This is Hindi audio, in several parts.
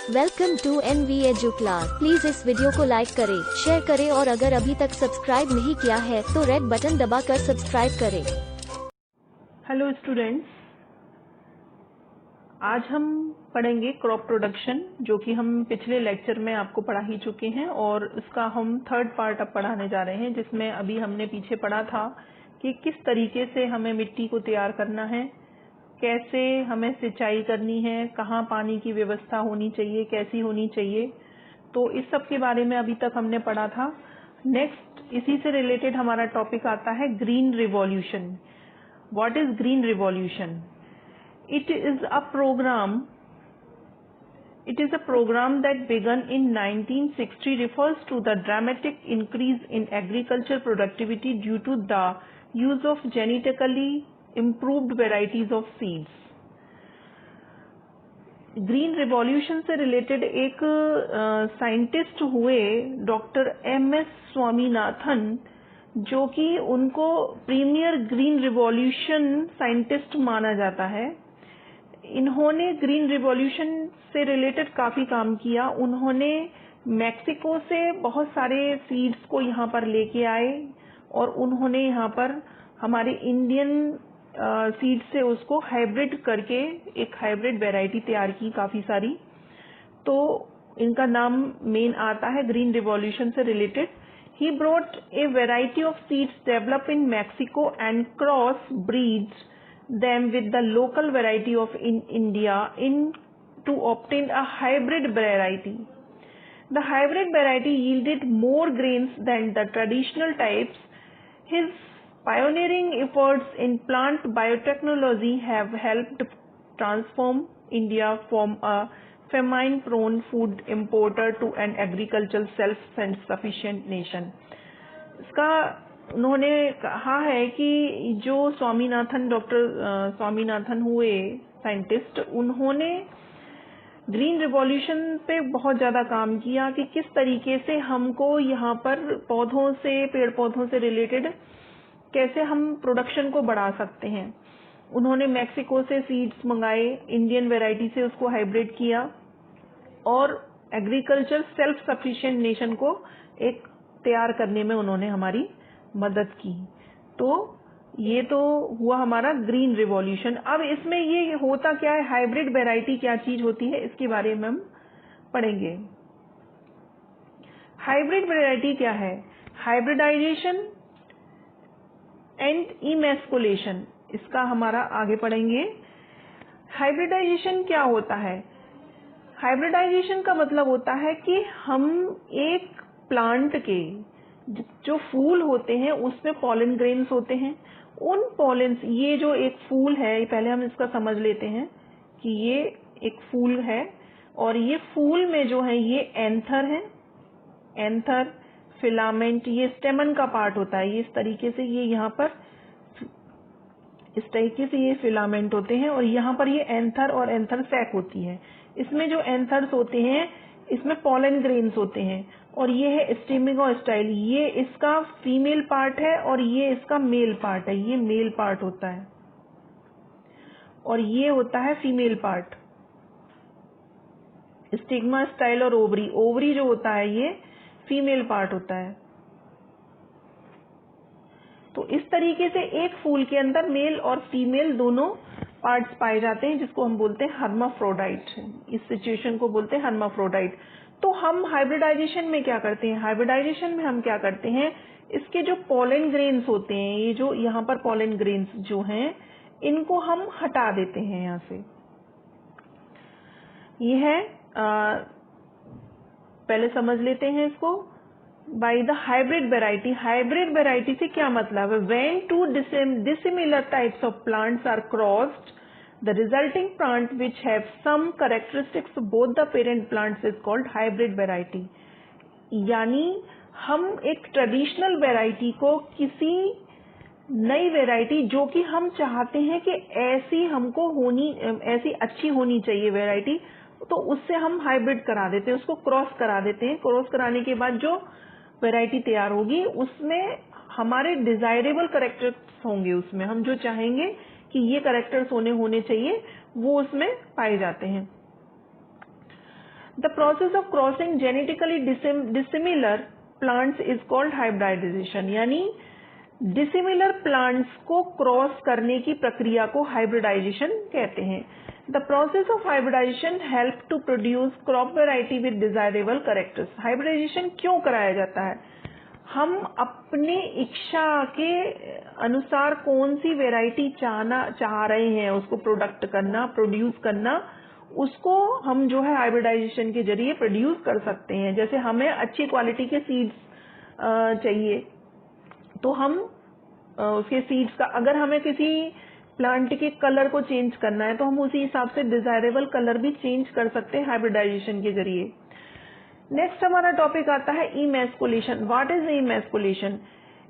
Welcome to NV Edu class. Please इस वीडियो को लाइक करें, शेयर करें और अगर अभी तक सब्सक्राइब नहीं किया है तो रेड बटन दबाकर सब्सक्राइब करें। हेलो स्टूडेंट्स, आज हम पढ़ेंगे क्रॉप प्रोडक्शन, जो कि हम पिछले लेक्चर में आपको पढ़ा ही चुके हैं और इसका हम थर्ड पार्ट अब पढ़ाने जा रहे हैं, जिसमें अभी हमने पीछे पढ़ा था कि किस तरीके से हमें मिट्टी को तैयार करना है, कैसे हमें सिंचाई करनी है, कहाँ पानी की व्यवस्था होनी चाहिए, कैसी होनी चाहिए। तो इस सब के बारे में अभी तक हमने पढ़ा था। नेक्स्ट इसी से रिलेटेड हमारा टॉपिक आता है green revolution. What is green revolution? It is a program that began in 1960, refers to the dramatic increase in agriculture productivity due to the use of genetically improved varieties of seeds. Green revolution से रिलेटेड एक साइंटिस्ट हुए डॉक्टर MS स्वामीनाथन, जो कि उनको प्रीमियर ग्रीन रिवॉल्यूशन साइंटिस्ट माना जाता है। इन्होंने ग्रीन रिवॉल्यूशन से रिलेटेड काफ़ी काम किया। उन्होंने मैक्सिको से बहुत सारे सीड्स को यहाँ पर लेके आए और उन्होंने यहाँ पर हमारे इंडियन सीड से उसको हाइब्रिड करके एक हाइब्रिड वैरायटी तैयार की काफ़ी सारी। तो इनका नाम मेन आता है ग्रीन रिवॉल्यूशन से related. He brought a variety of seeds developed in Mexico and cross breeds them with the local variety of India to obtain a hybrid variety. The hybrid variety yielded more grains than the traditional types. His pioneering efforts in plant biotechnology have helped transform India from a famine-prone food importer to an agricultural self-sufficient nation. इसका उन्होंने कहा है कि जो डॉक्टर स्वामीनाथन हुए साइंटिस्ट, उन्होंने ग्रीन रिवॉल्यूशन पे बहुत ज़्यादा काम किया कि किस तरीके से हमको यहाँ पर पेड़ पौधों से रिलेटेड कैसे हम प्रोडक्शन को बढ़ा सकते हैं। उन्होंने मैक्सिको से सीड्स मंगाए, इंडियन वैरायटी से उसको हाइब्रिड किया और एग्रीकल्चर सेल्फ सफिशिएंट नेशन को एक तैयार करने में उन्होंने हमारी मदद की। तो ये तो हुआ हमारा ग्रीन रिवॉल्यूशन। अब इसमें ये होता क्या है, हाइब्रिड वैरायटी क्या चीज होती है, इसके बारे में हम पढ़ेंगे। हाइब्रिड वैरायटी क्या है? हाइब्रिडाइजेशन एंड इमेस्कुलेशन, इसका हमारा आगे पढ़ेंगे। हाइब्रिडाइजेशन क्या होता है? हाइब्रिडाइजेशन का मतलब होता है कि हम एक प्लांट के जो फूल होते हैं उसमें पॉलन ग्रेन्स होते हैं। उन पॉलेंस, ये जो एक फूल है, पहले हम इसका समझ लेते हैं कि ये एक फूल है और ये फूल में जो है ये एंथर है, एंथर फिलामेंट, ये स्टेमन का पार्ट होता है। ये इस तरीके से ये यहाँ पर इस तरीके से ये फिलामेंट होते हैं और यहाँ पर ये एंथर और एंथर सैक होती है। इसमें जो एंथर्स होते हैं इसमें पॉलन ग्रेन्स होते हैं और ये है स्टेमिगोस्टाइल, ये इसका फीमेल पार्ट है और ये इसका मेल पार्ट है। ये मेल पार्ट होता है और ये होता है फीमेल पार्ट। स्टिग्मास्टाइल और ओवरी, ओवरी जो होता है ये फीमेल पार्ट होता है। तो इस तरीके से एक फूल के अंदर मेल और फीमेल दोनों पार्ट्स पाए जाते हैं, जिसको हम बोलते हैं हर्माफ्रोडाइट। इस सिचुएशन को बोलते हैं हर्माफ्रोडाइट। तो हम हाइब्रिडाइजेशन में क्या करते हैं? हाइब्रिडाइजेशन में हम क्या करते हैं, इसके जो पॉलन ग्रेन्स होते हैं, ये जो यहाँ पर पॉलन ग्रेन्स जो हैं, इनको हम हटा देते हैं यहाँ से। ये है पहले समझ लेते हैं इसको। By the hybrid variety, hybrid variety से क्या मतलब है? When two dissimilar types of plants are crossed, the resulting plant which have some characteristics of both the parent plants is called hybrid variety. यानी हम एक ट्रेडिशनल वेराइटी को किसी नई वेराइटी, जो कि हम चाहते हैं कि ऐसी अच्छी होनी चाहिए वेराइटी, तो उससे हम हाइब्रिड करा देते हैं, उसको क्रॉस करा देते हैं। क्रॉस कराने के बाद जो वैरायटी तैयार होगी उसमें हमारे डिजायरेबल करेक्टर्स होंगे, उसमें हम जो चाहेंगे कि ये करेक्टर्स होने चाहिए वो उसमें पाए जाते हैं। The process of crossing genetically dissimilar plants is called hybridisation, यानी डिसिमिलर प्लांट्स को क्रॉस करने की प्रक्रिया को हाइब्रिडाइजेशन कहते हैं। The process of hybridisation help to produce crop variety with desirable characters. Hybridisation क्यों कराया जाता है? हम अपनी इच्छा के अनुसार कौन सी वेराइटी चाह रहे हैं उसको प्रोड्यूस करना, उसको हम जो है हाइब्रिडाइजेशन के जरिए प्रोड्यूस कर सकते हैं। जैसे हमें अच्छी क्वालिटी के सीड्स चाहिए, तो हम उसके सीड्स का, अगर हमें किसी प्लांट के कलर को चेंज करना है तो हम उसी हिसाब से डिजायरेबल कलर भी चेंज कर सकते हैं हाइब्रिडाइजेशन के जरिए। नेक्स्ट हमारा टॉपिक आता है emasculation. What is emasculation?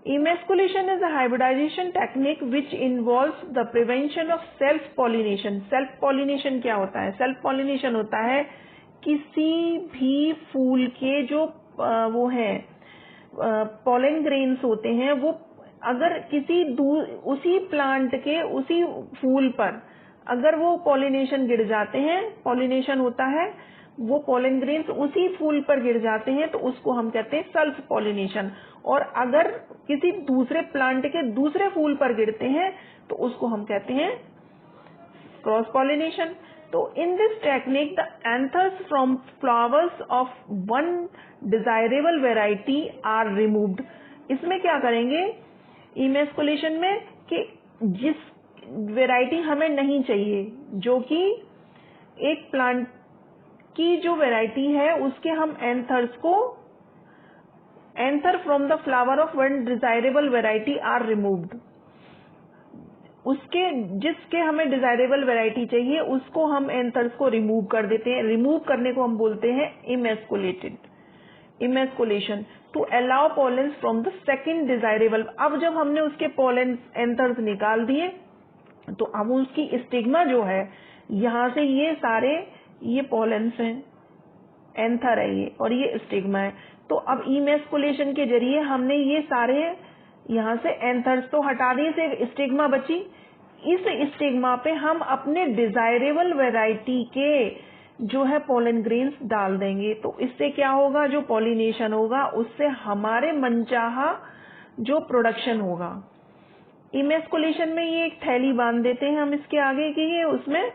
Emasculation is a hybridization technique which involves the prevention of self pollination. Self pollination क्या होता है? सेल्फ पॉलिनेशन होता है किसी भी फूल के जो वो है पॉलन ग्रेन्स होते हैं, वो अगर उसी प्लांट के उसी फूल पर अगर वो पॉलिनेशन गिर जाते हैं, पॉलिनेशन होता है, वो पॉलन ग्रेन्स उसी फूल पर गिर जाते हैं, तो उसको हम कहते हैं सेल्फ पॉलिनेशन। और अगर किसी दूसरे प्लांट के दूसरे फूल पर गिरते हैं तो उसको हम कहते हैं क्रॉस पॉलिनेशन। तो in this technique the anthers from flowers of one desirable variety are removed. इसमें क्या करेंगे इमेस्कुलेशन में कि जिस वेराइटी हमें नहीं चाहिए, जो कि एक प्लांट की जो वेराइटी है उसके हम anther from the flower of one desirable variety are removed. जिसके हमें डिजायरेबल वेराइटी चाहिए उसको हम एंथर्स को रिमूव कर देते हैं। रिमूव करने को हम बोलते हैं emasculation to allow pollens from the second desirable. अब जब हमने उसके पॉलेंस एंथर्स निकाल दिए तो अब उसकी स्टिग्मा जो है, यहां से ये पॉलेंस हैं, एंथर है ये, और ये स्टिग्मा है। तो अब इमेस्कुलेशन के जरिए हमने ये सारे यहां से एंथर्स तो हटा दिए, सिर्फ स्टिग्मा बची। इस स्टिग्मा पे हम अपने डिजायरेबल वैरायटी के जो है पोलन ग्रेन्स डाल देंगे। तो इससे क्या होगा, जो पॉलिनेशन होगा उससे हमारे मनचाहा जो प्रोडक्शन होगा। इमेस्कुलेशन में ये एक थैली बांध देते हैं हम इसके आगे कि ये उसमें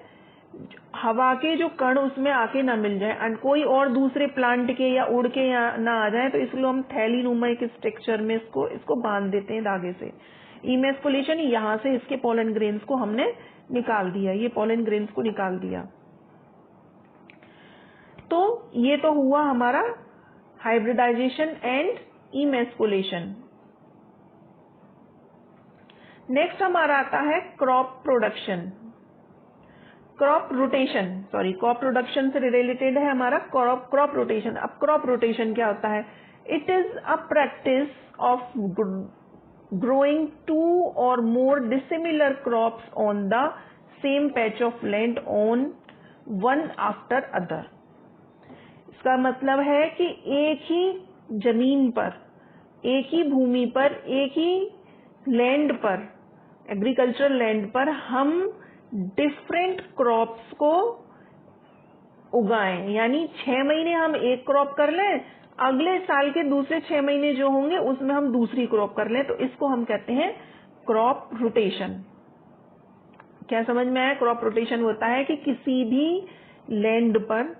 हवा के जो कण उसमें आके ना मिल जाए एंड कोई और दूसरे प्लांट के या उड़ के ना आ जाए, तो इसलिए हम थैली नुमा एक स्ट्रक्चर में इसको बांध देते हैं धागे से। इमेस्कुलेशन यहाँ से इसके पोलन ग्रेन्स को हमने निकाल दिया, ये पोलन ग्रेन्स को निकाल दिया। तो ये तो हुआ हमारा हाइब्रिडाइजेशन एंड इमेस्कुलेशन। नेक्स्ट हमारा आता है क्रॉप प्रोडक्शन, क्रॉप प्रोडक्शन से रिलेटेड है हमारा क्रॉप रोटेशन। अब क्रॉप रोटेशन क्या होता है? It is a practice of growing 2 or more dissimilar crops on the same patch of land on one after other। इसका मतलब है कि एक ही जमीन पर, एक ही भूमि पर, एक ही लैंड पर, एग्रीकल्चरल लैंड पर हम डिफरेंट क्रॉप्स को उगाएं। यानी 6 महीने हम एक क्रॉप कर लें, अगले साल के दूसरे 6 महीने जो होंगे उसमें हम दूसरी क्रॉप कर लें, तो इसको हम कहते हैं क्रॉप रोटेशन। क्या समझ में आया? क्रॉप रोटेशन होता है कि किसी भी लैंड पर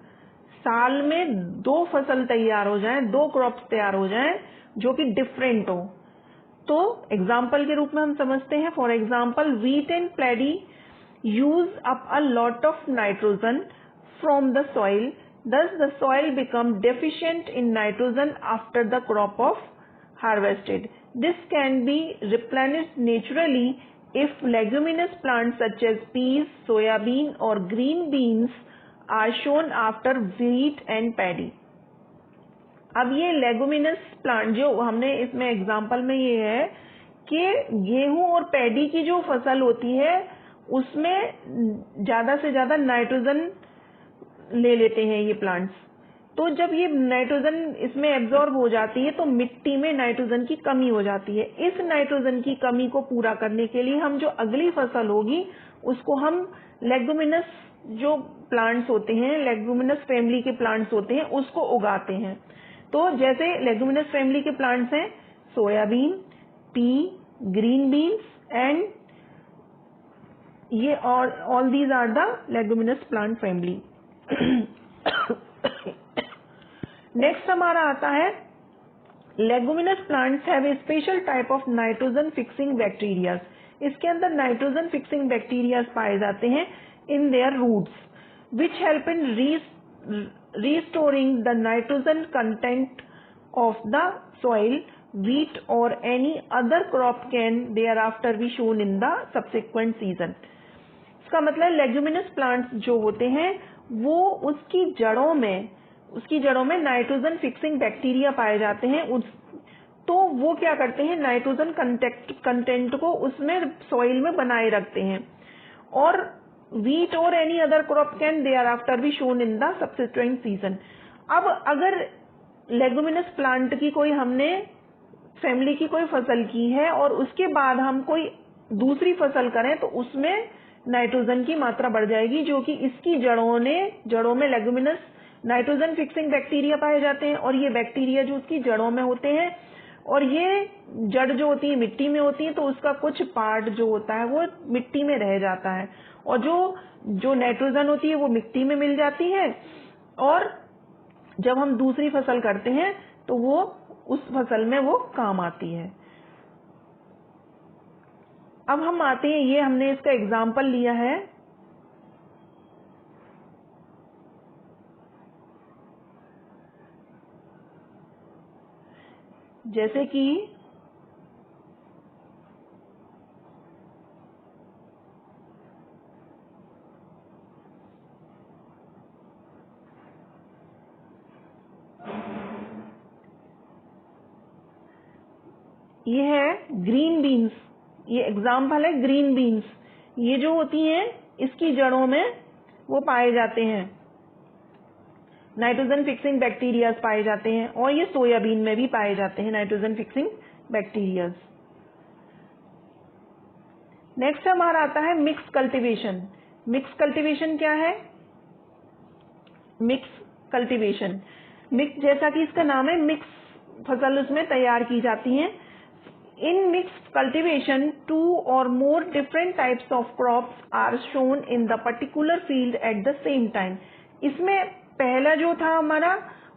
साल में 2 फसल तैयार हो जाएं, 2 क्रॉप्स तैयार हो जाएं जो कि डिफरेंट हो। तो एग्जाम्पल के रूप में हम समझते हैं, for example wheat and paddy use up a lot of nitrogen from the soil, thus the soil become deficient in nitrogen after the crop of harvested. This can be replenished naturally if leguminous plants such as peas, soyabean or green beans are shown after wheat and paddy। अब ये लेगुमिनस प्लांट जो हमने इसमें एग्जाम्पल में ये है कि गेहूं और पैडी की जो फसल होती है उसमें ज्यादा से ज्यादा नाइट्रोजन ले लेते हैं ये प्लांट्स। तो जब ये नाइट्रोजन इसमें एब्जॉर्ब हो जाती है तो मिट्टी में नाइट्रोजन की कमी हो जाती है। इस नाइट्रोजन की कमी को पूरा करने के लिए हम जो अगली फसल होगी उसको हम लेगुमिनस जो प्लांट्स होते हैं, लेगुमिनस फैमिली के प्लांट्स होते हैं, उसको उगाते हैं। तो जैसे लेगुमिनस फैमिली के प्लांट्स हैं soybean, pea, green beans and ये all these are the leguminous plant family. Next हमारा आता है leguminous plants have a special type of nitrogen fixing bacteria. इसके अंदर नाइट्रोजन फिक्सिंग बैक्टीरिया पाए जाते हैं in their roots which help in restoring the nitrogen content of the soil. Wheat or any other crop can thereafter be shown in the subsequent season. इसका मतलब लेग्यूमिनस प्लांट्स जो होते हैं वो उसकी जड़ों में नाइट्रोजन फिक्सिंग बैक्टीरिया पाए जाते हैं। तो वो क्या करते हैं, नाइट्रोजन कंटेंट को उसमें सॉइल में बनाए रखते हैं। और wheat or any other crop can thereafter be shown in the subsequent season. अब अगर लेगुमिनस प्लांट की कोई हमने फैमिली की कोई फसल की है और उसके बाद हम कोई दूसरी फसल करें तो उसमें नाइट्रोजन की मात्रा बढ़ जाएगी, जो कि इसकी जड़ों में लेगुमिनस नाइट्रोजन फिक्सिंग बैक्टीरिया पाए जाते हैं। और ये बैक्टीरिया जो उसकी जड़ों में होते हैं और ये जड़ जो होती है मिट्टी में होती है, तो उसका कुछ पार्ट जो होता है वो मिट्टी में रह जाता है और जो नाइट्रोजन होती है वो मिट्टी में मिल जाती है। और जब हम दूसरी फसल करते हैं तो वो उस फसल में वो काम आती है। अब हम आते हैं, ये हमने इसका एग्जाम्पल लिया है जैसे कि ये है ग्रीन बीन्स, ये एग्जाम्पल है ग्रीन बीन्स। ये जो होती हैं इसकी जड़ों में वो पाए जाते हैं, नाइट्रोजन फिक्सिंग बैक्टीरियाज पाए जाते हैं। और ये सोयाबीन में भी पाए जाते हैं नाइट्रोजन फिक्सिंग बैक्टीरियाज। नेक्स्ट हमारा आता है मिक्स कल्टीवेशन। मिक्स कल्टीवेशन क्या है? मिक्स कल्टीवेशन, मिक्स जैसा कि इसका नाम है, मिक्स फसल उसमें तैयार की जाती हैं। In mixed cultivation, two or more different types of crops are shown in the particular field at the same time. इसमें पहला जो था हमारा,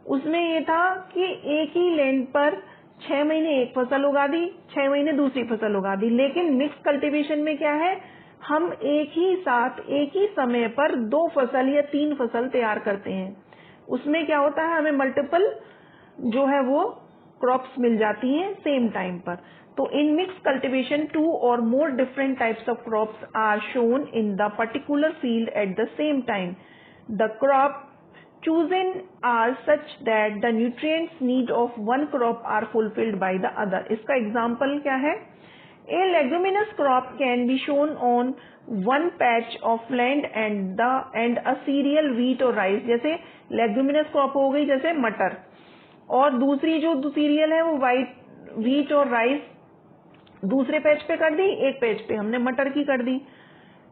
उसमें ये था कि एक ही लैंड पर 6 महीने एक फसल उगा दी, 6 महीने दूसरी फसल उगा दी। लेकिन मिक्स कल्टीवेशन में क्या है, हम एक ही साथ एक ही समय पर 2 फसल या 3 फसल तैयार करते हैं। उसमें क्या होता है, हमें मल्टीपल जो है वो क्रॉप्स मिल जाती हैं सेम टाइम पर। तो in mix cultivation 2 or more different types of crops are shown in the particular field at the same time. The crop chosen are such that the nutrients need of one crop are fulfilled by the other. इसका एग्जाम्पल क्या है? A leguminous crop can be shown on one patch of land and a cereal wheat or rice. जैसे लेगुमिनस क्रॉप हो गई जैसे मटर, और दूसरी जो सीरियल है वो व्हीट और राइस दूसरे पेज पे कर दी, एक पेज पे हमने मटर की कर दी।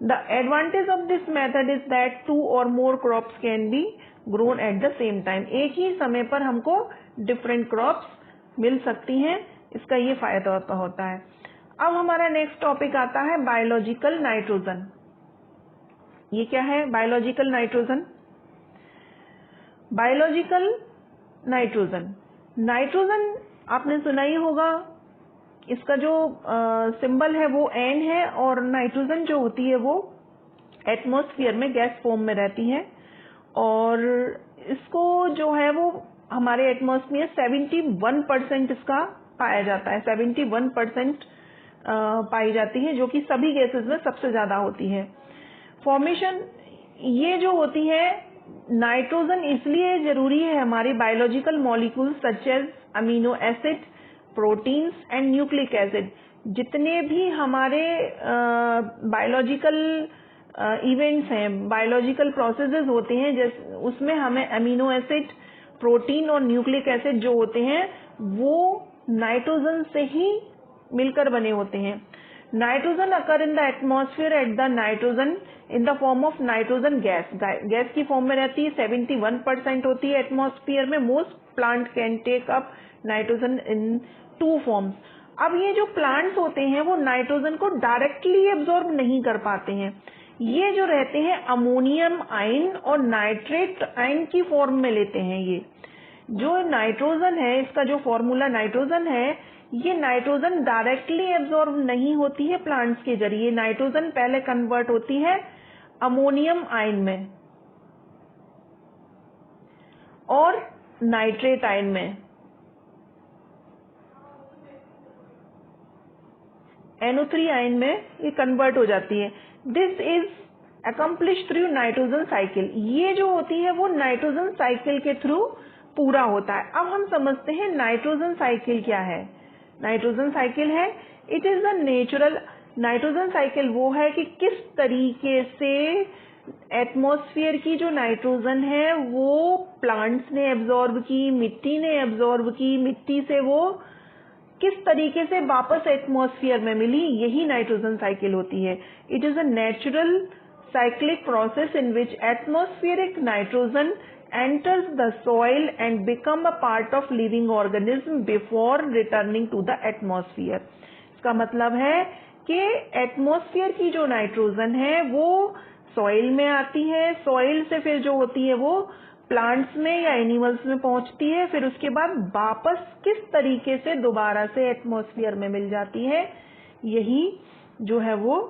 The advantage of this method is that 2 or more crops can be grown at the same time. एक ही समय पर हमको डिफरेंट क्रॉप्स मिल सकती हैं, इसका ये फायदा होता है। अब हमारा नेक्स्ट टॉपिक आता है बायोलॉजिकल नाइट्रोजन। ये क्या है biological nitrogen? Biological nitrogen, nitrogen आपने सुना ही होगा, इसका जो सिंबल है वो N है। और नाइट्रोजन जो होती है वो एटमॉस्फेयर में गैस फॉर्म में रहती है और इसको जो है वो हमारे एटमॉस्फेयर 71% इसका पाया जाता है, 71% पाई जाती है, जो कि सभी गैसेस में सबसे ज्यादा होती है। फॉर्मेशन ये जो होती है नाइट्रोजन इसलिए जरूरी है हमारे biological molecules such as amino acid, proteins and nucleic acid. जितने भी हमारे बायोलॉजिकल इवेंट्स हैं, बायोलॉजिकल प्रोसेसेस होते हैं, जैसे उसमें हमें अमीनो एसिड, प्रोटीन और न्यूक्लिक एसिड जो होते हैं वो नाइट्रोजन से ही मिलकर बने होते हैं। Nitrogen occur in the atmosphere at the nitrogen in the form of nitrogen gas, gas की फॉर्म में रहती है, 71% होती है एटमॉस्फेयर में। Most plant can take up nitrogen in 2 forms. अब ये जो प्लांट्स होते हैं वो नाइट्रोजन को डायरेक्टली एब्जॉर्ब नहीं कर पाते हैं, ये जो रहते हैं अमोनियम आयन और नाइट्रेट आयन की फॉर्म में लेते हैं। ये जो नाइट्रोजन है, इसका जो फॉर्मूला नाइट्रोजन है, ये नाइट्रोजन डायरेक्टली एब्जॉर्ब नहीं होती है प्लांट्स के जरिए। नाइट्रोजन पहले कन्वर्ट होती है अमोनियम आयन में और नाइट्रेट आयन में, NO3 आयन में ये कन्वर्ट हो जाती है। This is accomplish through nitrogen cycle. ये जो होती है वो नाइट्रोजन साइकिल के थ्रू पूरा होता है। अब हम समझते हैं नाइट्रोजन साइकिल क्या है। नाइट्रोजन साइकिल है, it is the natural, nitrogen cycle वो है कि किस तरीके से एटमॉस्फेयर की जो नाइट्रोजन है वो प्लांट्स ने एब्जॉर्ब की, मिट्टी ने एब्जॉर्ब की, मिट्टी से वो किस तरीके से वापस एटमॉस्फेयर में मिली, यही नाइट्रोजन साइकिल होती है। It is a natural cyclic process in which atmospheric nitrogen enters the soil and become a part of living organism before returning to the atmosphere। इसका मतलब है कि एटमॉस्फेयर की जो नाइट्रोजन है वो सॉइल में आती है, सॉइल से फिर जो होती है वो प्लांट्स में या एनिमल्स में पहुंचती है, फिर उसके बाद वापस किस तरीके से दोबारा से एटमॉस्फेयर में मिल जाती है, यही जो है वो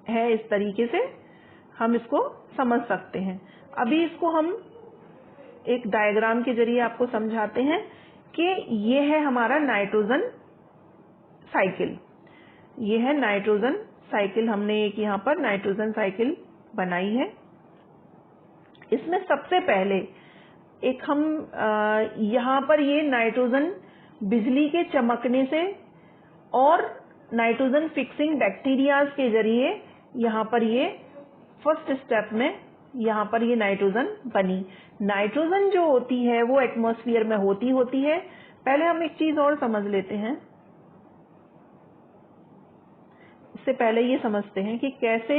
है। इस तरीके से हम इसको समझ सकते हैं। अभी इसको हम एक डायग्राम के जरिए आपको समझाते हैं कि ये है हमारा नाइट्रोजन साइकिल। ये है नाइट्रोजन साइकिल, हमने एक यहाँ पर नाइट्रोजन साइकिल बनाई है। इसमें सबसे पहले एक हम यहाँ पर ये नाइट्रोजन बिजली के चमकने से और नाइट्रोजन फिक्सिंग बैक्टीरियाज के जरिए यहाँ पर ये फर्स्ट स्टेप में यहाँ पर ये नाइट्रोजन बनी। नाइट्रोजन जो होती है वो एटमॉस्फेयर में होती है। पहले हम एक चीज और समझ लेते हैं, इससे पहले ये समझते हैं कि कैसे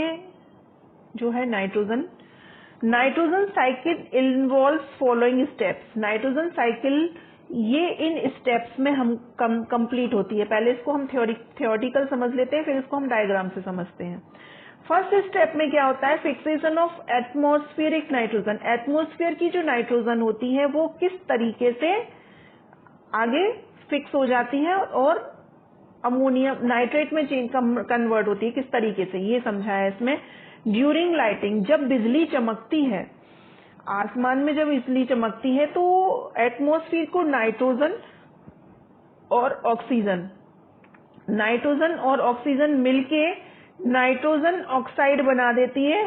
जो है nitrogen cycle involves following steps. Nitrogen cycle ये इन स्टेप्स में हम कंप्लीट होती है। पहले इसको हम थियोरिटिकल समझ लेते हैं, फिर इसको हम डायग्राम से समझते हैं। फर्स्ट स्टेप में क्या होता है, fixation of atmospheric nitrogen. Atmosphere की जो नाइट्रोजन होती है वो किस तरीके से आगे फिक्स हो जाती है और अमोनियम नाइट्रेट में कन्वर्ट होती है, किस तरीके से, ये समझाया इसमें। ड्यूरिंग लाइटिंग, जब बिजली चमकती है, आसमान में जब बिजली चमकती है तो एटमॉस्फेयर को नाइट्रोजन और ऑक्सीजन मिलके नाइट्रोजन ऑक्साइड बना देती है।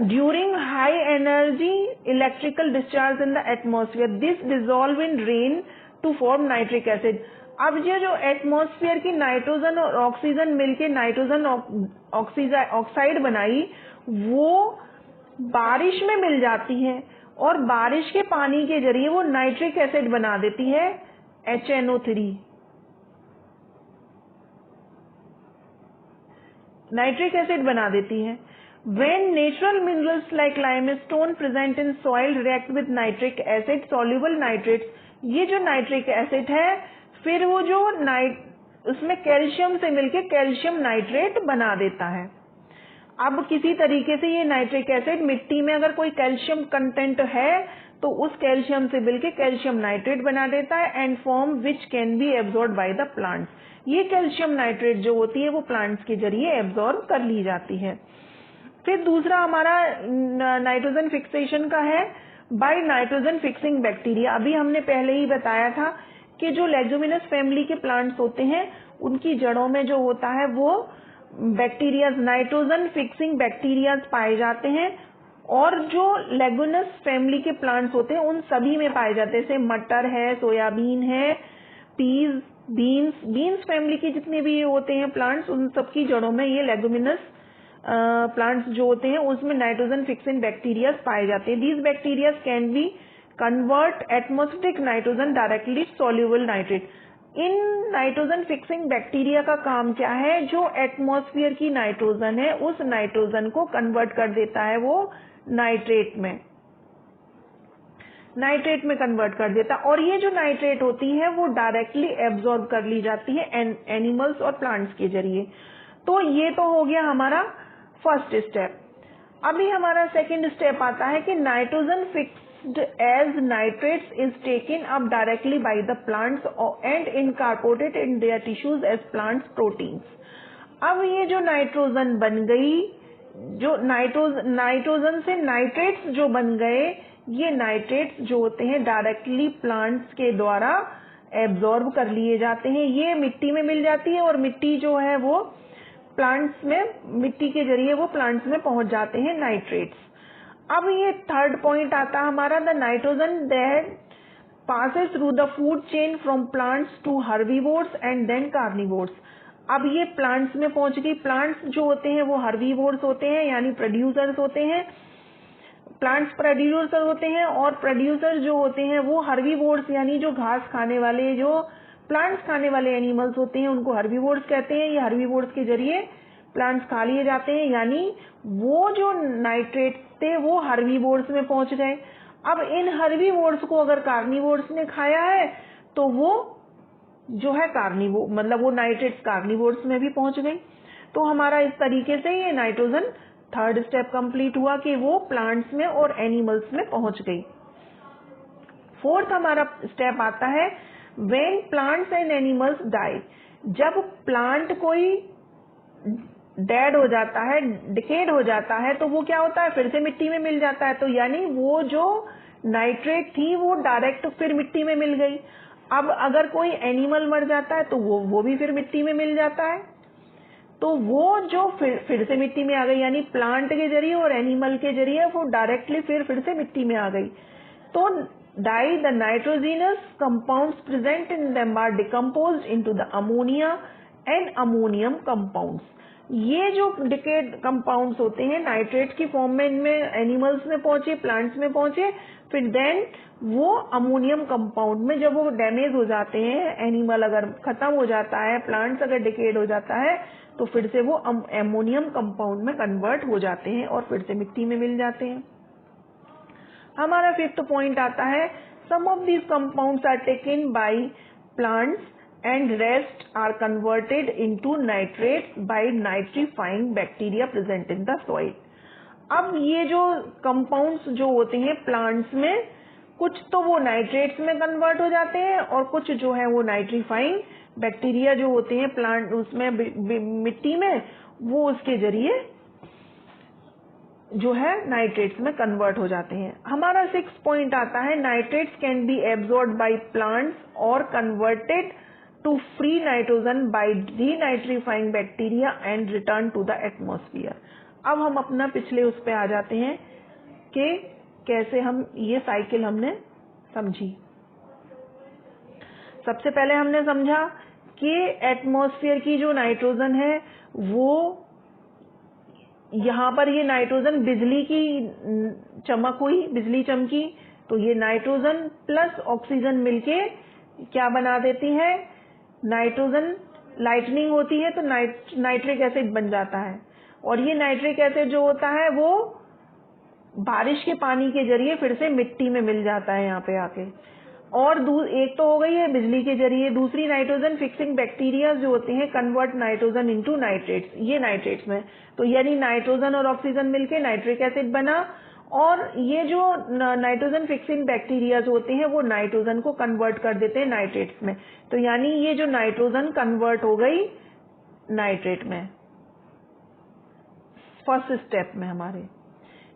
During high energy electrical discharge in the atmosphere, this dissolve in rain to form nitric acid. अब ये जो एटमॉस्फेयर की नाइट्रोजन और ऑक्सीजन मिलके नाइट्रोजन ऑक्साइड बनाई, वो बारिश में मिल जाती है और बारिश के पानी के जरिए वो नाइट्रिक एसिड बना देती है, HNO3। नाइट्रिक एसिड बना देती है। When natural minerals like limestone present in soil react with nitric acid soluble nitrates, ये जो नाइट्रिक एसिड है फिर वो जो उसमें कैल्शियम से मिलके कैल्शियम नाइट्रेट बना देता है। अब किसी तरीके से ये नाइट्रिक एसिड मिट्टी में अगर कोई कैल्शियम कंटेंट है तो उस कैल्शियम से मिलके कैल्शियम नाइट्रेट बना देता है and form which can be absorb by the plants. ये कैल्शियम नाइट्रेट जो होती है वो प्लांट्स के जरिए एब्जॉर्ब कर ली जाती है। फिर दूसरा हमारा नाइट्रोजन फिक्सेशन का है बाय नाइट्रोजन फिक्सिंग बैक्टीरिया। अभी हमने पहले ही बताया था कि जो लेग्यूमिनस फैमिली के प्लांट्स होते हैं उनकी जड़ों में जो होता है वो बैक्टीरियाज, नाइट्रोजन फिक्सिंग बैक्टीरियाज पाए जाते हैं और जो लेग्यूमिनस फैमिली के प्लांट्स होते हैं उन सभी में पाए जाते हैं, जैसे मटर है, सोयाबीन है, पीज, बीन्स फैमिली के जितने भी होते हैं प्लांट्स, उन सबकी जड़ों में ये लेग्यूमिनस प्लांट्स जो होते हैं उसमें नाइट्रोजन फिक्सिंग बैक्टीरियाज पाए जाते हैं। These bacterias can be convert atmospheric nitrogen directly soluble nitrate. In nitrogen fixing bacteria का काम क्या है, जो एटमॉस्फेयर की नाइट्रोजन है उस नाइट्रोजन को कन्वर्ट कर देता है वो नाइट्रेट में कन्वर्ट कर देता, और ये जो नाइट्रेट होती है वो डायरेक्टली एब्जॉर्ब कर ली जाती है एनिमल्स और प्लांट्स के जरिए। तो ये तो हो गया हमारा फर्स्ट स्टेप। अभी हमारा सेकंड स्टेप आता है कि nitrogen fixed as nitrates is taken up directly by the plants and incorporated in their tissues as plants proteins. अब ये जो नाइट्रोजन बन गई, जो नाइट्रोजन से नाइट्रेट्स जो बन गए, ये नाइट्रेट्स जो होते हैं डायरेक्टली प्लांट्स के द्वारा एब्जॉर्ब कर लिए जाते हैं, ये मिट्टी में मिल जाती है और मिट्टी जो है वो प्लांट्स में, मिट्टी के जरिए वो प्लांट्स में पहुंच जाते हैं नाइट्रेट्स। अब ये थर्ड पॉइंट आता है हमारा, the nitrogen that passes through the food chain from plants to herbivores and then carnivores. अब ये प्लांट्स में पहुंच गई। प्लांट्स जो होते हैं वो हर्बीवोर्स होते हैं यानी प्रोड्यूसर्स होते हैं, प्लांट्स प्रोड्यूसर होते हैं, और प्रोड्यूसर जो होते हैं वो हर्बीवोर्स यानी जो घास खाने वाले, जो प्लांट्स खाने वाले एनिमल्स होते हैं उनको हर्बीवोर्स कहते हैं। ये हर्बीवोर्स के जरिए प्लांट्स खा लिए जाते हैं, यानी वो जो नाइट्रेट थे वो हर्बीवोर्स में पहुंच गए। अब इन हर्बीवोर्स को अगर कार्निवोर्स ने खाया है तो वो जो है कार्निवोर, मतलब वो नाइट्रेट्स कार्निवोर्स में भी पहुंच गई। तो हमारा इस तरीके से ये नाइट्रोजन थर्ड स्टेप कंप्लीट हुआ कि वो प्लांट्स में और एनिमल्स में पहुंच गई। फोर्थ हमारा स्टेप आता है when plants and animals die. जब प्लांट कोई डेड हो जाता है, डिकेड हो जाता है, तो वो क्या होता है, फिर से मिट्टी में मिल जाता है। तो यानी वो जो नाइट्रेट थी वो डायरेक्ट फिर मिट्टी में मिल गई। अब अगर कोई एनिमल मर जाता है तो वो भी फिर मिट्टी में मिल जाता है, तो वो जो फिर से मिट्टी में आ गई, यानी प्लांट के जरिए और एनिमल के जरिए वो डायरेक्टली फिर से मिट्टी में आ गई। तो die the nitrogenous compounds present in them are decomposed into the ammonia and ammonium compounds. ये जो डिकेड कंपाउंड्स होते हैं नाइट्रेट की फॉर्म में इनमें एनिमल्स में पहुंचे, प्लांट्स में पहुंचे, फिर देन वो अमोनियम कंपाउंड में जब वो डैमेज हो जाते हैं, एनिमल अगर खत्म हो जाता है, प्लांट्स अगर डिकेड हो जाता है, तो फिर से वो अमोनियम कंपाउंड में कन्वर्ट हो जाते हैं और फिर से मिट्टी में मिल जाते हैं। हमारा फिफ्थ पॉइंट आता है some of these compounds are taken by plants and rest are converted into nitrates by nitrifying bacteria present in the soil. अब ये जो कंपाउंड्स जो होते हैं प्लांट्स में, कुछ तो वो नाइट्रेट्स में कन्वर्ट हो जाते हैं और कुछ जो है वो नाइट्रीफाइंग बैक्टीरिया जो होते हैं प्लांट उसमें मिट्टी में, वो उसके जरिए जो है नाइट्रेट्स में कन्वर्ट हो जाते हैं। हमारा सिक्स पॉइंट आता है nitrates can be absorbed by plants और converted to free nitrogen by denitrifying bacteria and return to the atmosphere. अब हम अपना पिछले उस पे आ जाते हैं कि कैसे हम ये साइकिल हमने समझी। सबसे पहले हमने समझा कि एटमॉस्फेयर की जो नाइट्रोजन है वो यहाँ पर ये नाइट्रोजन बिजली की चमक हुई, बिजली चमकी, तो ये नाइट्रोजन प्लस ऑक्सीजन मिलके क्या बना देती है, नाइट्रोजन लाइटनिंग होती है तो नाइट्रिक एसिड बन जाता है। और ये नाइट्रिक एसिड जो होता है वो बारिश के पानी के जरिए फिर से मिट्टी में मिल जाता है यहाँ पे आके। और एक तो हो गई है बिजली के जरिए, दूसरी नाइट्रोजन फिक्सिंग बैक्टीरिया जो होते हैं कन्वर्ट नाइट्रोजन इनटू नाइट्रेट्स, ये नाइट्रेट्स में, तो यानी नाइट्रोजन और ऑक्सीजन मिलके नाइट्रिक एसिड बना। और ये जो नाइट्रोजन फिक्सिंग बैक्टीरिया होते हैं वो नाइट्रोजन को कन्वर्ट कर देते हैं नाइट्रेट्स में, तो यानी ये जो नाइट्रोजन कन्वर्ट हो गई नाइट्रेट में फर्स्ट स्टेप में हमारे।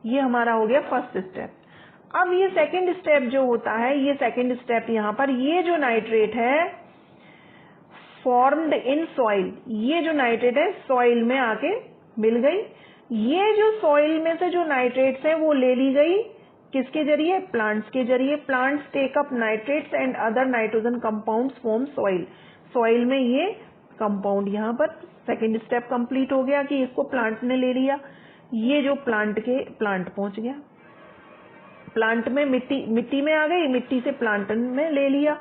ये हमारा हो गया फर्स्ट स्टेप। अब ये सेकंड स्टेप जो होता है, ये सेकंड स्टेप यहाँ पर, ये जो नाइट्रेट है फॉर्म्ड इन सॉइल, ये जो नाइट्रेट है सॉइल में आके मिल गई। ये जो सॉइल में से जो नाइट्रेट्स है वो ले ली गई किसके जरिए, प्लांट्स के जरिए। Plants take up nitrates and other nitrogen compounds from soil. Soil में ये कंपाउंड यहाँ पर सेकंड स्टेप कंप्लीट हो गया कि इसको प्लांट ने ले लिया। ये जो प्लांट पहुंच गया, प्लांट में मिट्टी में आ गई, मिट्टी से प्लांट में ले लिया।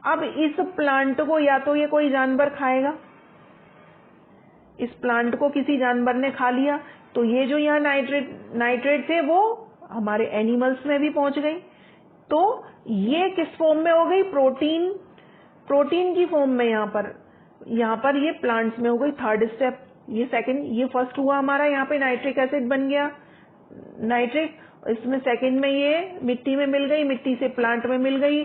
अब इस प्लांट को या तो ये कोई जानवर खाएगा, इस प्लांट को किसी जानवर ने खा लिया, तो ये जो यहाँ नाइट्रेट थे वो हमारे एनिमल्स में भी पहुंच गई। तो ये किस फॉर्म में हो गई? प्रोटीन की फॉर्म में। यहाँ पर ये प्लांट्स में हो गई थर्ड स्टेप। ये सेकंड, ये फर्स्ट हुआ हमारा, यहाँ पे नाइट्रिक एसिड बन गया नाइट्रिक, इसमें सेकंड में ये मिट्टी में मिल गई, मिट्टी से प्लांट में मिल गई,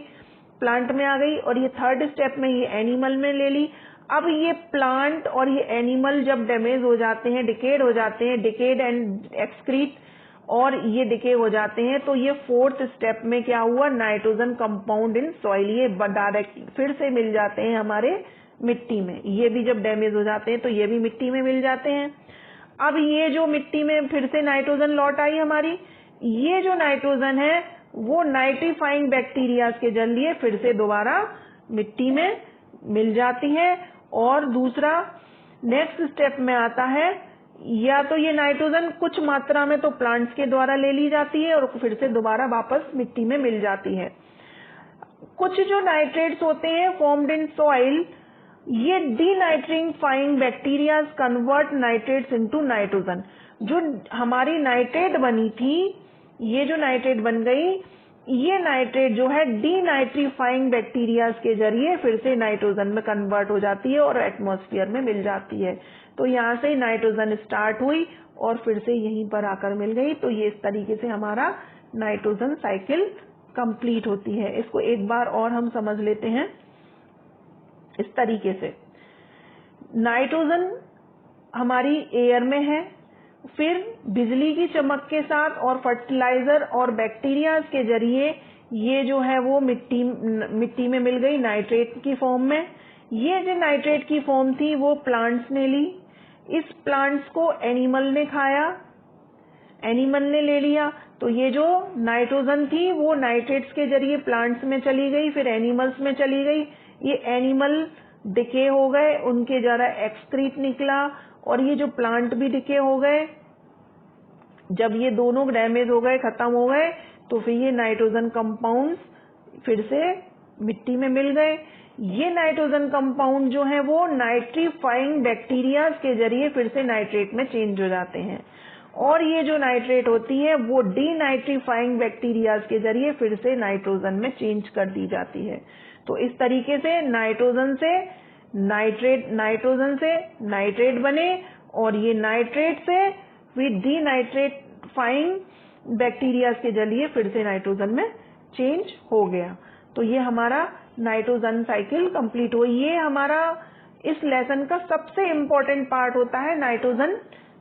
प्लांट में आ गई, और ये थर्ड स्टेप में ये एनिमल में ले ली। अब ये प्लांट और ये एनिमल जब डैमेज हो जाते हैं, डिकेड हो जाते हैं, डिकेड एंड एक्सक्रीट, और ये डिके हो जाते हैं, तो ये फोर्थ स्टेप में क्या हुआ? नाइट्रोजन कंपाउंड इन सॉइल, ये डायरेक्ट फिर से मिल जाते हैं हमारे मिट्टी में। ये भी जब डैमेज हो जाते हैं तो ये भी मिट्टी में मिल जाते हैं। अब ये जो मिट्टी में फिर से नाइट्रोजन लौट आई हमारी, ये जो नाइट्रोजन है वो नाइट्रीफाइंग बैक्टीरिया के जरिए फिर से दोबारा मिट्टी में मिल जाती है। और दूसरा नेक्स्ट स्टेप में आता है, या तो ये नाइट्रोजन कुछ मात्रा में तो प्लांट्स के द्वारा ले ली जाती है और फिर से दोबारा वापस मिट्टी में मिल जाती है। कुछ जो नाइट्रेट्स होते हैं फॉर्म्ड इन सॉइल, ये denitrifying bacteria convert nitrates into nitrogen. जो हमारी नाइट्रेट बनी थी, ये जो नाइट्रेट बन गई, ये नाइट्रेट जो है डीनाइट्रीफाइंग बैक्टीरिया के जरिए फिर से नाइट्रोजन में कन्वर्ट हो जाती है और एटमॉस्फेयर में मिल जाती है। तो यहाँ से नाइट्रोजन स्टार्ट हुई और फिर से यहीं पर आकर मिल गई। तो ये इस तरीके से हमारा नाइट्रोजन साइकिल कंप्लीट होती है। इसको एक बार और हम समझ लेते हैं इस तरीके से। नाइट्रोजन हमारी एयर में है, फिर बिजली की चमक के साथ और फर्टिलाइजर और बैक्टीरिया के जरिए ये जो है वो मिट्टी में मिल गई नाइट्रेट की फॉर्म में। ये जो नाइट्रेट की फॉर्म थी वो प्लांट्स ने ली, इस प्लांट्स को एनिमल ने खाया, एनिमल ने ले लिया, तो ये जो नाइट्रोजन थी वो नाइट्रेट्स के जरिए प्लांट्स में चली गई, फिर एनिमल्स में चली गई। ये एनिमल डिके हो गए, उनके जरा एक्सक्रीट निकला, और ये जो प्लांट भी डिके हो गए। जब ये दोनों डैमेज हो गए, खत्म हो गए, तो फिर ये नाइट्रोजन कंपाउंड्स फिर से मिट्टी में मिल गए। ये नाइट्रोजन कंपाउंड जो है वो नाइट्रीफाइंग बैक्टीरिया के जरिए फिर से नाइट्रेट में चेंज हो जाते हैं, और ये जो नाइट्रेट होती है वो डीनाइट्रीफाइंग बैक्टीरिया के जरिए फिर से नाइट्रोजन में चेंज कर दी जाती है। तो इस तरीके से नाइट्रोजन से नाइट्रेट बने, और ये नाइट्रेट से फिर डीनाइट्रीफाइंग बैक्टीरिया के जरिए फिर से नाइट्रोजन में चेंज हो गया। तो ये हमारा नाइट्रोजन साइकिल कंप्लीट हुई। ये हमारा इस लेसन का सबसे इम्पोर्टेंट पार्ट होता है नाइट्रोजन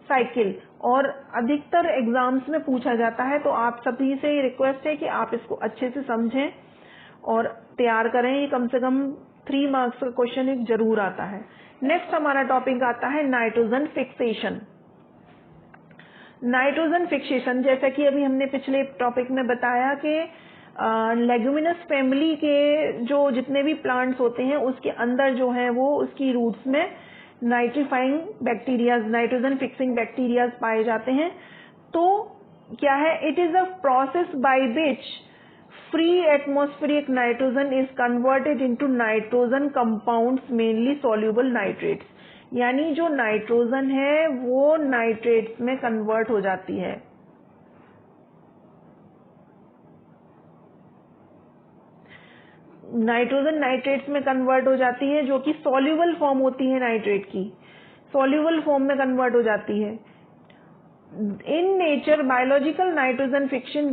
साइकिल, और अधिकतर एग्जाम्स में पूछा जाता है। तो आप सभी से रिक्वेस्ट है कि आप इसको अच्छे से समझें और तैयार करें। ये कम से कम 3 मार्क्स का क्वेश्चन एक जरूर आता है। नेक्स्ट हमारा टॉपिक आता है नाइट्रोजन फिक्सेशन। नाइट्रोजन फिक्सेशन, जैसा कि अभी हमने पिछले टॉपिक में बताया कि लेग्यूमिनस फैमिली के जो जितने भी प्लांट्स होते हैं उसके अंदर जो है वो उसकी रूट्स में nitrifying bacteria, nitrogen fixing bacteria पाए जाते हैं। तो क्या है? It is a process by which free atmospheric nitrogen is converted into nitrogen compounds mainly soluble nitrates. यानी जो नाइट्रोजन है वो नाइट्रेट्स में कन्वर्ट हो जाती है। नाइट्रोजन नाइट्रेट्स में कन्वर्ट हो जाती है, जो कि सॉल्युबल फॉर्म होती है नाइट्रेट की, सॉल्युबल फॉर्म में कन्वर्ट हो जाती है। In nature, biological nitrogen fixation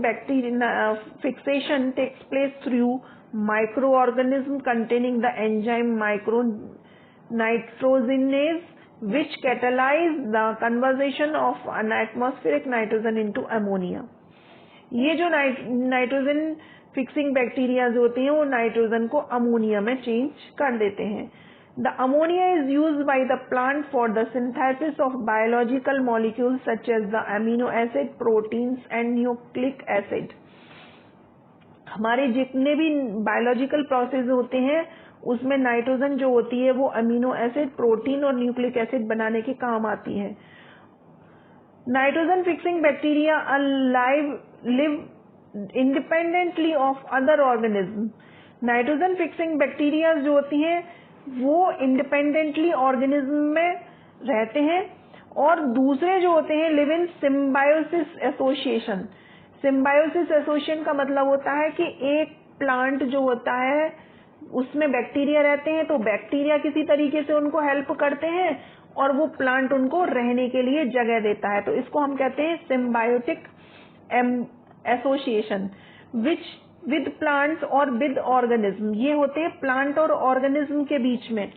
takes place through microorganism containing the enzyme nitrogenase, which catalyze the conversion of an atmospheric nitrogen into ammonia. ये जो नाइट्रोजन फिक्सिंग बैक्टीरियाज होती हैं वो नाइट्रोजन को अमोनिया में चेंज कर देते हैं। The ammonia is used by the plant for the synthesis of biological molecules such as the amino acid, proteins and nucleic acid. हमारे जितने भी बायोलॉजिकल प्रोसेस होते हैं उसमें नाइट्रोजन जो होती है वो अमीनो एसिड, प्रोटीन और न्यूक्लिक एसिड बनाने के काम आती है। Nitrogen fixing bacteria live independently of other organisms. Nitrogen fixing bacteria जो होती हैं वो इंडिपेंडेंटली ऑर्गेनिज्म में रहते हैं, और दूसरे जो होते हैं live in symbiosis association. Symbiosis association का मतलब होता है कि एक प्लांट जो होता है उसमें बैक्टीरिया रहते हैं, तो बैक्टीरिया किसी तरीके से उनको हेल्प करते हैं और वो प्लांट उनको रहने के लिए जगह देता है, तो इसको हम कहते हैं symbiotic association. Which with plants और विद ऑर्गेनिज्म, ये होते हैं प्लांट और ऑर्गेनिज्म के बीच में।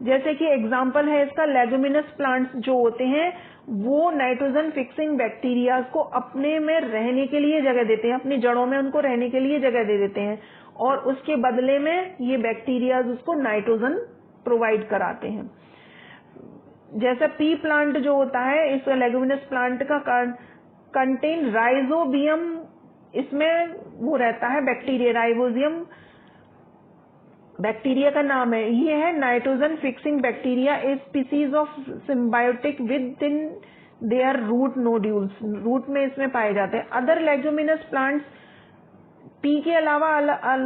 जैसे कि एग्जांपल है इसका लेगुमिनस प्लांट्स जो होते हैं वो नाइट्रोजन फिक्सिंग बैक्टीरिया को अपने में रहने के लिए जगह देते हैं, अपनी जड़ों में उनको रहने के लिए जगह दे देते हैं, और उसके बदले में ये बैक्टीरिया उसको नाइट्रोजन प्रोवाइड कराते हैं। जैसे पी प्लांट जो होता है, इस लेगुमिनस प्लांट का कंटेन राइजोबियम, इसमें वो रहता है बैक्टीरिया, राइजोबियम बैक्टीरिया का नाम है। ये है nitrogen fixing bacteria, a species of symbiotic within their root nodules, root में इसमें पाए जाते हैं। अदर लेगुमिनस प्लांट्स, पी के अलावा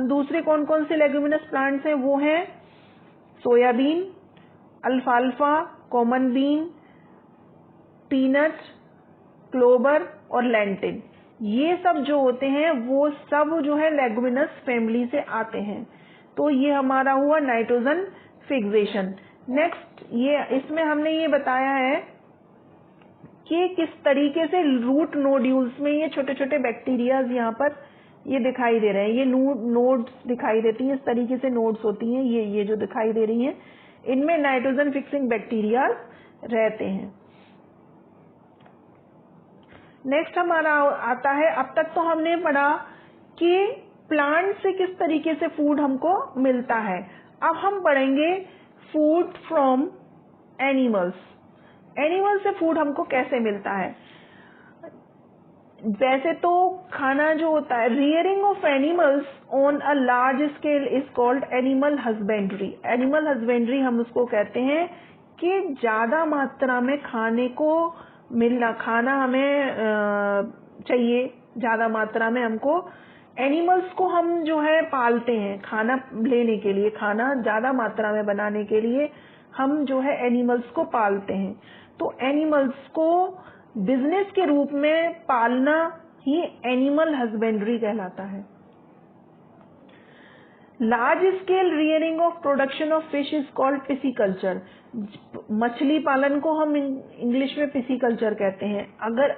दूसरे कौन कौन से लेगुमिनस प्लांट्स हैं, वो हैं सोयाबीन, अल्फाल्फा, कॉमन बीन, पीनट, क्लोवर और लेंटिन। ये सब जो होते हैं वो सब जो है लेगुमिनस फैमिली से आते हैं। तो ये हमारा हुआ नाइट्रोजन फिक्सेशन। नेक्स्ट, ये इसमें हमने ये बताया है कि किस तरीके से रूट नोड्यूल्स में ये छोटे छोटे बैक्टीरियाज यहाँ पर ये दिखाई दे रहे हैं, ये नोड्स दिखाई देती हैं, इस तरीके से नोड्स होती हैं, ये जो दिखाई दे रही हैं, इनमें नाइट्रोजन फिक्सिंग बैक्टीरिया रहते हैं। नेक्स्ट हमारा आता है, अब तक तो हमने पढ़ा कि प्लांट से किस तरीके से फूड हमको मिलता है। अब हम पढ़ेंगे फूड फ्रॉम एनिमल्स। एनिमल से फूड हमको कैसे मिलता है। वैसे तो खाना जो होता है, rearing of animals on a large scale is called animal husbandry. Animal husbandry हम उसको कहते हैं कि ज्यादा मात्रा में खाने को मिलना, खाना हमें चाहिए ज्यादा मात्रा में, हमको एनिमल्स को हम जो है पालते हैं खाना लेने के लिए, खाना ज्यादा मात्रा में बनाने के लिए हम जो है एनिमल्स को पालते हैं। तो एनिमल्स को बिजनेस के रूप में पालना ही एनिमल हस्बेंड्री कहलाता है। Large scale rearing of production of fish is called pisciculture. मछली पालन को हम इंग्लिश में पिसीकल्चर कहते हैं। अगर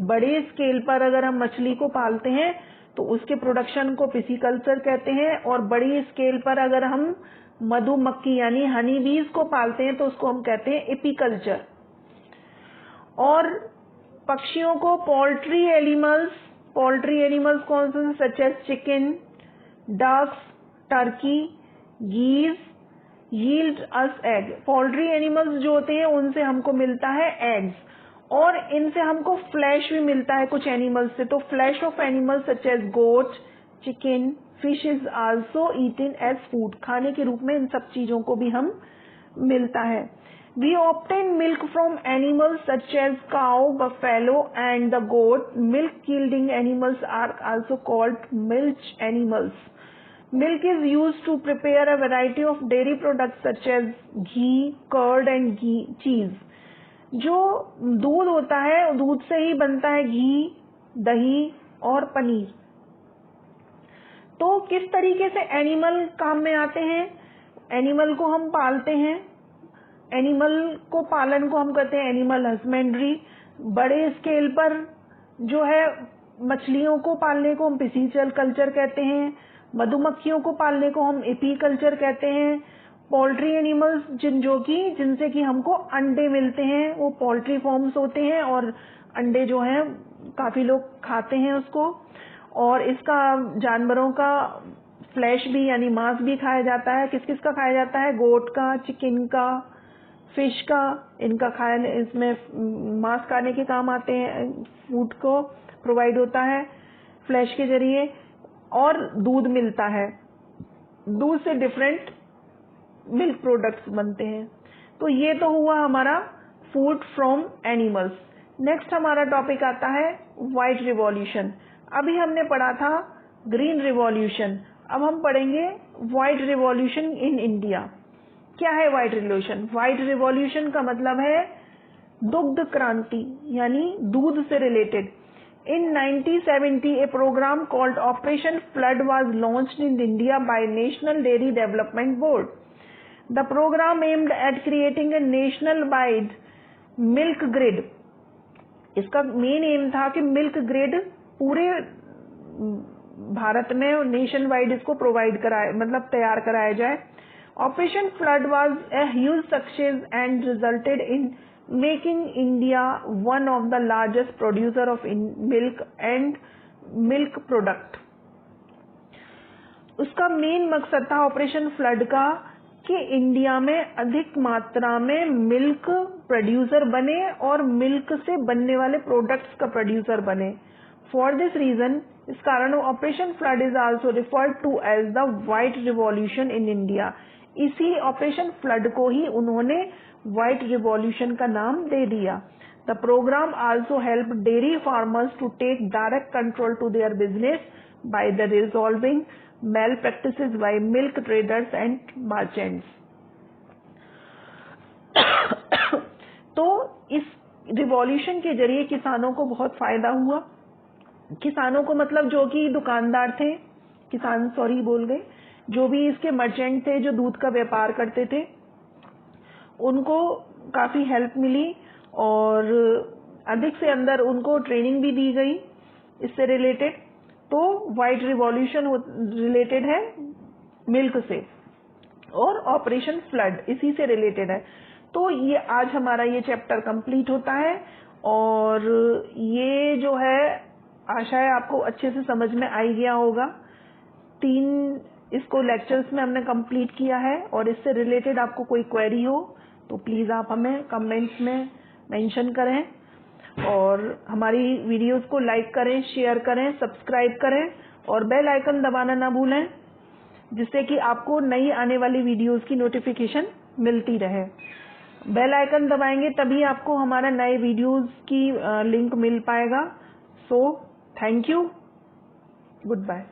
बड़े स्केल पर अगर हम मछली को पालते हैं तो उसके प्रोडक्शन को पिसीकल्चर कहते हैं, और बड़ी स्केल पर अगर हम मधुमक्खी यानी हनी बीज को पालते हैं तो उसको हम कहते हैं एपीकल्चर। और पक्षियों को पोल्ट्री एनिमल्स कौन से, such as chicken, ducks, turkey, geese yield us egg. Poultry animals जो होते हैं उनसे हमको मिलता है एग्स, और इनसे हमको फ्लैश भी मिलता है कुछ एनिमल्स से। तो flesh of animals such as goat, chicken, fish is also eaten as food. खाने के रूप में इन सब चीजों को भी हम मिलता है। We obtain milk from animals such as cow, buffalo and the goat. Milk yielding animals are also called milch animals. Milk is used to prepare a variety of dairy products such as ghee, curd and cheese. जो दूध होता है दूध से ही बनता है घी, दही और पनीर। तो किस तरीके से एनिमल काम में आते हैं, एनिमल को हम पालते हैं, एनिमल को पालन को हम कहते हैं एनिमल हस्बेंड्री। बड़े स्केल पर जो है मछलियों को पालने को हम पिसीकल्चर कहते हैं, मधुमक्खियों को पालने को हम एपीकल्चर कहते हैं। पोल्ट्री एनिमल्स जिनसे कि हमको अंडे मिलते हैं वो पोल्ट्री फॉर्म्स होते हैं, और अंडे जो हैं काफी लोग खाते हैं उसको, और इसका जानवरों का फ्लैश भी यानी मांस भी खाया जाता है। किस किस का खाया जाता है, गोट का, चिकन का, फिश का, इनका खाने, इसमें मांस खाने के काम आते हैं, फूड को प्रोवाइड होता है फ्लैश के जरिए, और दूध मिलता है, दूध से डिफरेंट मिल्क प्रोडक्ट्स बनते हैं। तो ये तो हुआ हमारा फूड फ्रॉम एनिमल्स। नेक्स्ट हमारा टॉपिक आता है व्हाइट रिवॉल्यूशन। अभी हमने पढ़ा था ग्रीन रिवॉल्यूशन, अब हम पढ़ेंगे व्हाइट रिवॉल्यूशन इन इंडिया। क्या है व्हाइट रिवॉल्यूशन? व्हाइट रिवॉल्यूशन का मतलब है दुग्ध क्रांति, यानी दूध से related. In 1970, a program called Operation Flood was launched in India by National Dairy Development Board. The program aimed at creating a national-wide milk grid. इसका मेन एम था कि मिल्क ग्रिड पूरे भारत में नेशन वाइड इसको प्रोवाइड कराए, मतलब तैयार कराया जाए। Operation flood was a huge success and resulted in making India one of the largest producer of milk and milk product. उसका मेन मकसद था ऑपरेशन फ्लड का कि इंडिया में अधिक मात्रा में मिल्क प्रोड्यूसर बने और मिल्क से बनने वाले प्रोडक्ट्स का प्रोड्यूसर बने। फॉर दिस रीजन, इस कारण operation flood is also referred to as the white revolution in India. इसी ऑपरेशन फ्लड को ही उन्होंने व्हाइट रिवॉल्यूशन का नाम दे दिया। The programme also help dairy farmers to take direct control to their business by the resolving malpractices by milk traders and merchants. तो इस रिवॉल्यूशन के जरिए किसानों को बहुत फायदा हुआ। किसानों को मतलब जो कि दुकानदार थे, किसान सॉरी बोल गए, जो भी इसके मर्चेंट थे जो दूध का व्यापार करते थे, उनको काफी हेल्प मिली और अधिक से अंदर उनको ट्रेनिंग भी दी गई इससे रिलेटेड। तो व्हाइट रिवॉल्यूशन रिलेटेड है मिल्क से और ऑपरेशन फ्लड इसी से रिलेटेड है। तो ये आज हमारा ये चैप्टर कंप्लीट होता है और ये जो है आशा है आपको अच्छे से समझ में आ गया होगा। 3 इसको लेक्चर्स में हमने कंप्लीट किया है और इससे रिलेटेड आपको कोई क्वेरी हो तो प्लीज आप हमें कमेंट्स में मेंशन करें और हमारी वीडियोस को लाइक करें, शेयर करें, सब्सक्राइब करें और बेल आइकन दबाना ना भूलें, जिससे कि आपको नई आने वाली वीडियोस की नोटिफिकेशन मिलती रहे। बेल आइकन दबाएंगे तभी आपको हमारा नए वीडियोस की लिंक मिल पाएगा। So thank you, good bye.